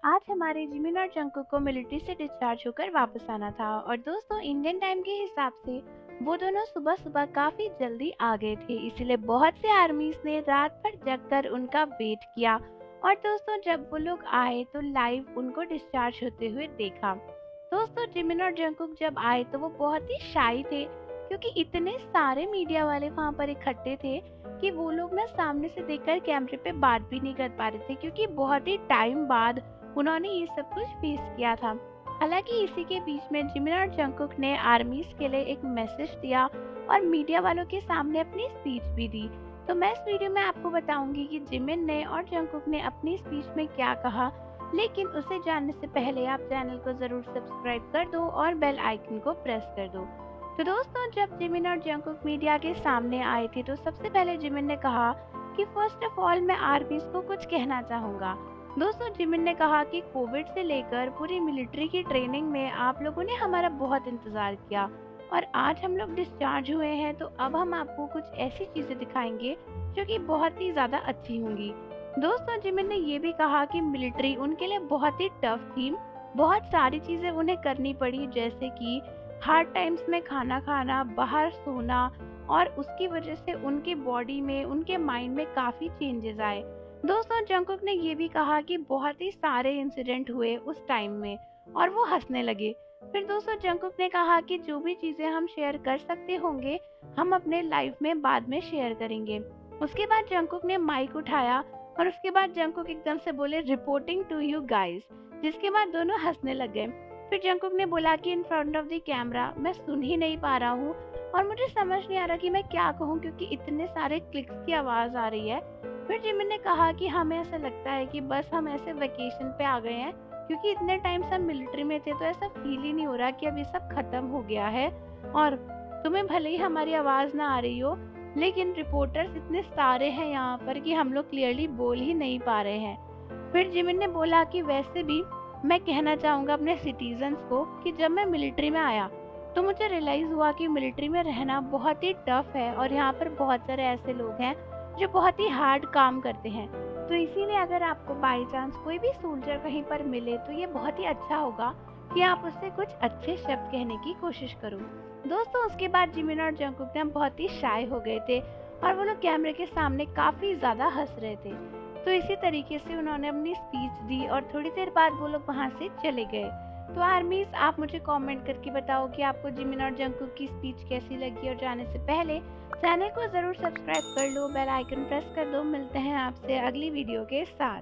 आज हमारे जिमिन और जंकुक को मिलिट्री से डिस्चार्ज होकर वापस आना था और दोस्तों इंडियन टाइम के हिसाब से वो दोनों सुबह सुबह काफी जल्दी आ गए थे, इसीलिए बहुत से आर्मीज ने रात भर जगकर उनका वेट किया। और दोस्तों जब वो लोग आए तो लाइव उनको डिस्चार्ज होते हुए देखा। दोस्तों जिमिन और जंकुक जब आए तो वो बहुत ही शाई थे, क्योंकि इतने सारे मीडिया वाले वहाँ पर इकट्ठे थे कि वो लोग ना सामने से देखकर कैमरे पे बात भी नहीं कर पा रहे थे, क्योंकि बहुत ही टाइम बाद उन्होंने ये सब कुछ फेस किया था। हालांकि इसी के बीच में जिमिन और जंकुक ने आर्मीज के लिए एक मैसेज दिया और मीडिया वालों के सामने अपनी स्पीच भी दी। तो मैं इस वीडियो में आपको बताऊंगी कि जिमिन ने और जंकुक ने अपनी स्पीच में क्या कहा। लेकिन उसे जानने से पहले आप चैनल को जरूर सब्सक्राइब कर दो और बेल आइकन को प्रेस कर दो। तो दोस्तों जब जिमिन और जंकुक मीडिया के सामने आए थे तो सबसे पहले जिमिन ने कहा कि फर्स्ट ऑफ ऑल मैं आर्मीज को कुछ कहना चाहूँगा। दोस्तों जिमिन ने कहा कि कोविड से लेकर पूरी मिलिट्री की ट्रेनिंग में आप लोगों ने हमारा बहुत इंतज़ार किया और आज हम लोग डिस्चार्ज हुए हैं, तो अब हम आपको कुछ ऐसी चीज़ें दिखाएंगे जो कि बहुत ही ज़्यादा अच्छी होंगी। दोस्तों जिमिन ने ये भी कहा कि मिलिट्री उनके लिए बहुत ही टफ थी, बहुत सारी चीज़ें उन्हें करनी पड़ी, जैसे कि हार्ड टाइम्स में खाना खाना, बाहर सोना, और उसकी वजह से उनकी बॉडी में, उनके माइंड में काफ़ी चेंजेस आए। दोस्तों जंकुक ने ये भी कहा कि बहुत ही सारे इंसिडेंट हुए उस टाइम में और वो हंसने लगे। फिर दोस्तों जंकुक ने कहा कि जो भी चीज़ें हम शेयर कर सकते होंगे हम अपने लाइफ में बाद में शेयर करेंगे। उसके बाद जंकुक ने माइक उठाया और उसके बाद जंकुक एकदम से बोले रिपोर्टिंग टू यू गाइस, जिसके बाद दोनों हंसने लग गए। फिर जंकुक ने बोला कि in front of the camera मैं सुन ही नहीं पा रहा हूँ और मुझे समझ नहीं आ रहा कि मैं क्या कहूँ, क्योंकि इतने सारे क्लिक्स की आवाज़ आ रही है। फिर जिमिन ने कहा कि हमें ऐसा लगता है कि बस हम ऐसे वेकेशन पे आ गए हैं, क्योंकि इतने टाइम से हम मिलिट्री में थे तो ऐसा फील ही नहीं हो रहा कि अब ये सब खत्म हो गया है। और तुम्हें भले ही हमारी आवाज़ ना आ रही हो, लेकिन रिपोर्टर्स इतने सारे हैं यहाँ पर कि हम लोग क्लियरली बोल ही नहीं पा रहे हैं। फिर जिमिन ने बोला कि वैसे भी मैं कहना चाहूँगा अपने सिटीजन्स को कि जब मैं मिलिट्री में आया तो मुझे रियलाइज़ हुआ कि मिलिट्री में रहना बहुत ही टफ है और यहाँ पर बहुत सारे ऐसे लोग हैं जो बहुत ही हार्ड काम करते हैं। तो इसीलिए अगर आपको बाई चांस कोई भी सोल्जर कहीं पर मिले तो ये बहुत ही अच्छा होगा कि आप उससे कुछ अच्छे शब्द कहने की कोशिश करो। दोस्तों उसके बाद जिमिन और जंकुक ना बहुत ही शाय हो गए थे और वो लोग कैमरे के सामने काफ़ी ज़्यादा हंस रहे थे। तो इसी तरीके से उन्होंने अपनी स्पीच दी और थोड़ी देर बाद वो लोग वहाँ से चले गए। तो आर्मीज आप मुझे कमेंट करके बताओ कि आपको जिमिन और जंकुक की स्पीच कैसी लगी, और जाने से पहले चैनल को ज़रूर सब्सक्राइब कर लो, बेल आइकन प्रेस कर दो। मिलते हैं आपसे अगली वीडियो के साथ।